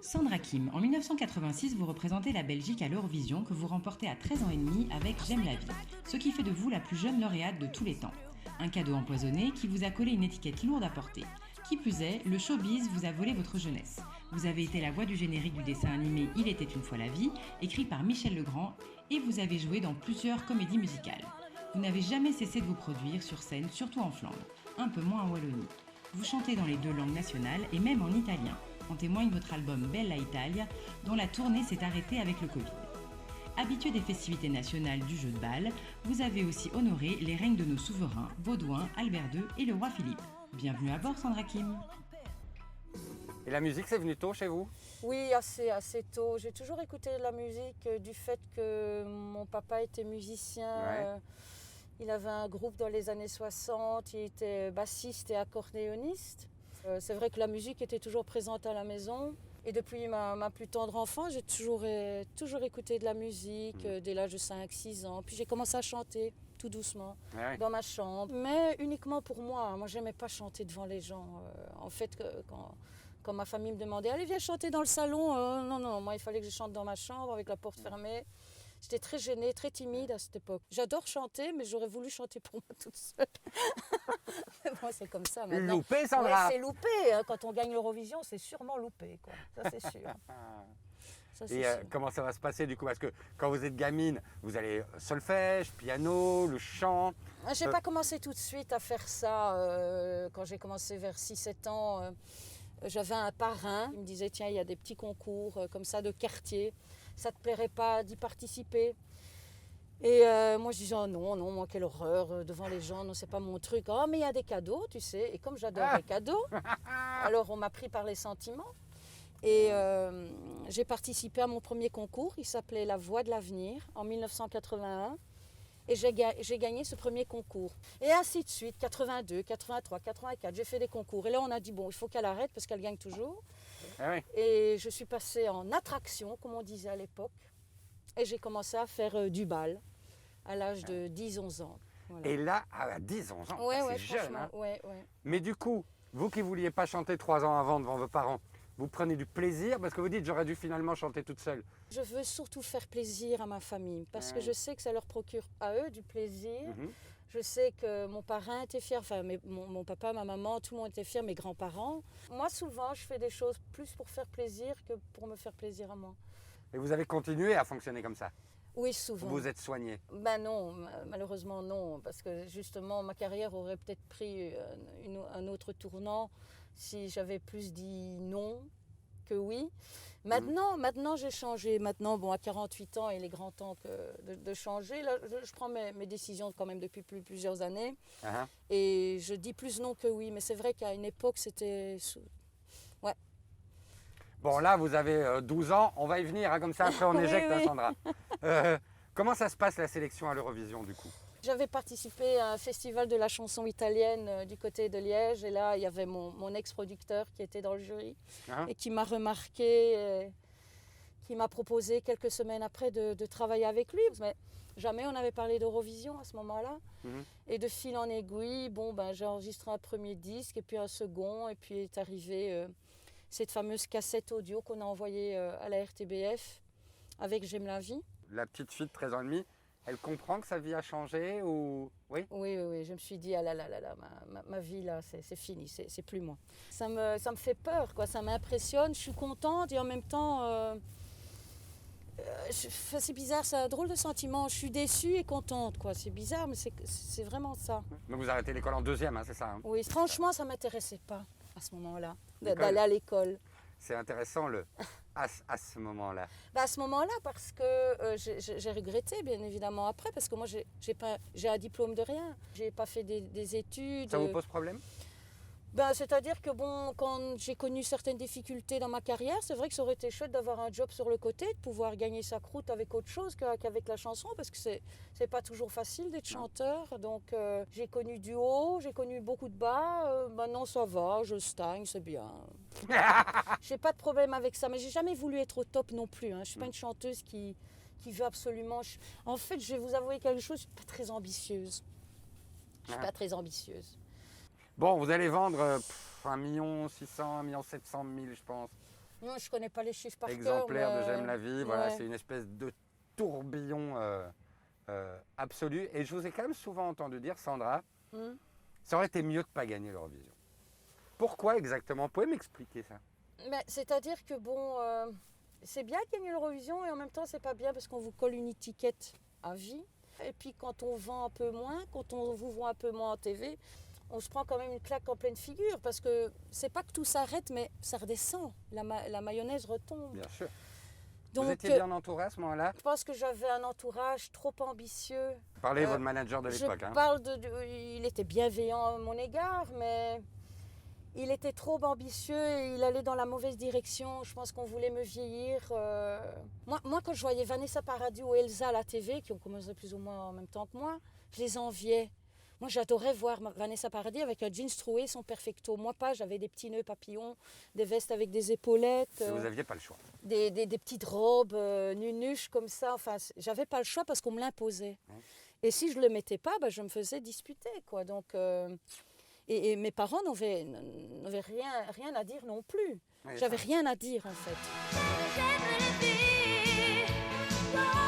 Sandra Kim, en 1986, vous représentez la Belgique à l'Eurovision que vous remportez à 13 ans et demi avec J'aime la vie, ce qui fait de vous la plus jeune lauréate de tous les temps. Un cadeau empoisonné qui vous a collé une étiquette lourde à porter. Qui plus est, le showbiz vous a volé votre jeunesse. Vous avez été la voix du générique du dessin animé Il était une fois la vie, écrit par Michel Legrand, et vous avez joué dans plusieurs comédies musicales. Vous n'avez jamais cessé de vous produire sur scène, surtout en Flandre, un peu moins en Wallonie. Vous chantez dans les deux langues nationales et même en italien. En témoigne votre album Bella Italia, dont la tournée s'est arrêtée avec le Covid. Habitué des festivités nationales du jeu de balle, vous avez aussi honoré les règnes de nos souverains, Baudouin, Albert II et le roi Philippe. Bienvenue à bord, Sandra Kim. Et la musique, c'est venu tôt chez vous? Oui, assez tôt. J'ai toujours écouté de la musique du fait que mon papa était musicien. Ouais. Il avait un groupe dans les années 60, il était bassiste et accordéoniste. C'est vrai que la musique était toujours présente à la maison. Et depuis ma plus tendre enfance, j'ai toujours écouté de la musique dès l'âge de 5-6 ans. Puis j'ai commencé à chanter tout doucement dans ma chambre. Mais uniquement pour moi. Moi, j'aimais pas chanter devant les gens. En fait, quand ma famille me demandait « Allez, viens chanter dans le salon », non, moi, il fallait que je chante dans ma chambre avec la porte fermée. J'étais très gênée, très timide à cette époque. J'adore chanter, mais j'aurais voulu chanter pour moi toute seule. Bon, c'est comme ça maintenant. Loupé, Sandra. Ouais, c'est loupé. Hein. Quand on gagne l'Eurovision, c'est sûrement loupé, quoi. Ça, c'est sûr. Ça, c'est Et sûr. comment ça va se passer du coup? Parce que quand vous êtes gamine, vous allez solfège, piano, le chant. J'ai pas commencé tout de suite à faire ça. Quand j'ai commencé vers 6-7 ans, j'avais un parrain. Il me disait, tiens, il y a des petits concours comme ça de quartier. Ça te plairait pas d'y participer? Et moi, je disais, oh non, moi, quelle horreur, devant les gens, non, c'est pas mon truc. Oh, mais il y a des cadeaux, tu sais. Et comme j'adore les cadeaux, alors on m'a pris par les sentiments. Et j'ai participé à mon premier concours, il s'appelait La Voix de l'avenir, en 1981. Et j'ai gagné ce premier concours. Et ainsi de suite, 82, 83, 84, j'ai fait des concours. Et là, on a dit, bon, il faut qu'elle arrête parce qu'elle gagne toujours. Ah oui. Et je suis passée en attraction, comme on disait à l'époque. Et j'ai commencé à faire du bal à l'âge de 10-11 ans. Voilà. Et là, à 10-11 ans, c'est jeune. Hein. Ouais. Mais du coup, vous qui ne vouliez pas chanter 3 ans avant devant vos parents, vous prenez du plaisir parce que vous dites j'aurais dû finalement chanter toute seule. Je veux surtout faire plaisir à ma famille parce que je sais que ça leur procure à eux du plaisir. Je sais que mon parrain était fier, enfin mon papa, ma maman, tout le monde était fier, mes grands-parents. Moi, souvent, je fais des choses plus pour faire plaisir que pour me faire plaisir à moi. Et vous avez continué à fonctionner comme ça? Oui, souvent. Vous vous êtes soigné? Ben non, malheureusement non, parce que justement ma carrière aurait peut-être pris un autre tournant si j'avais plus dit non que oui. Maintenant j'ai changé. Maintenant, bon, à 48 ans, il est grand temps de changer. Là, je prends mes décisions quand même depuis plusieurs années. Et je dis plus non que oui. Mais c'est vrai qu'à une époque, c'était... Ouais. Bon, là, vous avez 12 ans, on va y venir, hein, comme ça, après on éjecte, oui. hein, Sandra. Comment ça se passe la sélection à l'Eurovision, du coup? J'avais participé à un festival de la chanson italienne du côté de Liège. Et là, il y avait mon ex-producteur qui était dans le jury et qui m'a remarqué, qui m'a proposé quelques semaines après de travailler avec lui. Mais jamais on n'avait parlé d'Eurovision à ce moment-là. Et de fil en aiguille, j'ai enregistré un premier disque et puis un second. Et puis est arrivée cette fameuse cassette audio qu'on a envoyée à la RTBF avec J'aime la vie. La petite fille de 13 ans et demi, elle comprend que sa vie a changé ou... Oui. Oui, je me suis dit, ah là, ma vie là, c'est fini, c'est plus moi. Ça me fait peur, quoi. Ça m'impressionne, je suis contente et en même temps, c'est bizarre, c'est un drôle de sentiment. Je suis déçue et contente, quoi. C'est bizarre, mais c'est vraiment ça. Mais vous arrêtez l'école en deuxième, hein, c'est ça, hein? Oui, franchement, ça ne m'intéressait pas à ce moment-là, d'aller à l'école. C'est intéressant le à ce moment-là. À ce moment-là, parce que j'ai regretté, bien évidemment, après, parce que moi, j'ai un diplôme de rien. Je n'ai pas fait des études. Ça vous pose problème? C'est-à-dire que quand j'ai connu certaines difficultés dans ma carrière, c'est vrai que ça aurait été chouette d'avoir un job sur le côté, de pouvoir gagner sa croûte avec autre chose qu'avec la chanson, parce que c'est pas toujours facile d'être chanteur. Donc j'ai connu du haut, j'ai connu beaucoup de bas. Maintenant ça va, je stagne, c'est bien. J'ai pas de problème avec ça, mais j'ai jamais voulu être au top non plus. Je suis pas une chanteuse qui veut absolument. En fait, je vais vous avouer quelque chose, je suis pas très ambitieuse. Je suis pas très ambitieuse. Bon, vous allez vendre 1 600 000, 1 700 000, je pense, Non, je connais pas les chiffres par cœur. exemplaires de mais- J'aime la vie. Voilà, Ouais. c'est une espèce de tourbillon absolu. Et je vous ai quand même souvent entendu dire, Sandra, Hmm. ça aurait été mieux de ne pas gagner l'Eurovision. Pourquoi exactement? Vous pouvez m'expliquer ça? Mais c'est-à-dire que bon, c'est bien de gagner l'Eurovision et en même temps c'est pas bien parce qu'on vous colle une étiquette à vie. Et puis quand on vend un peu moins, quand on vous voit un peu moins en TV, on se prend quand même une claque en pleine figure parce que c'est pas que tout s'arrête, mais ça redescend. La mayonnaise retombe. Bien sûr. Donc vous étiez bien entouré à ce moment-là? je pense que j'avais un entourage trop ambitieux. Parlez de Euh, votre manager de Je l'époque. Hein. parle il était bienveillant à mon égard, mais il était trop ambitieux et il allait dans la mauvaise direction. Je pense qu'on voulait me vieillir. Moi, quand je voyais Vanessa Paradis ou Elsa à la TV, qui ont commencé plus ou moins en même temps que moi, je les enviais. Moi, j'adorais voir Vanessa Paradis avec un jeans troué, son perfecto. Moi, pas, j'avais des petits nœuds papillons, des vestes avec des épaulettes. Si vous n'aviez pas le choix. Des petites robes nunuches comme ça. Enfin, j'avais pas le choix parce qu'on me l'imposait. Ouais. Et si je le mettais pas, je me faisais disputer, quoi. Donc, et mes parents n'avaient rien à dire non plus. Oui, J'avais ça. rien à dire, en fait. J'aime la vie.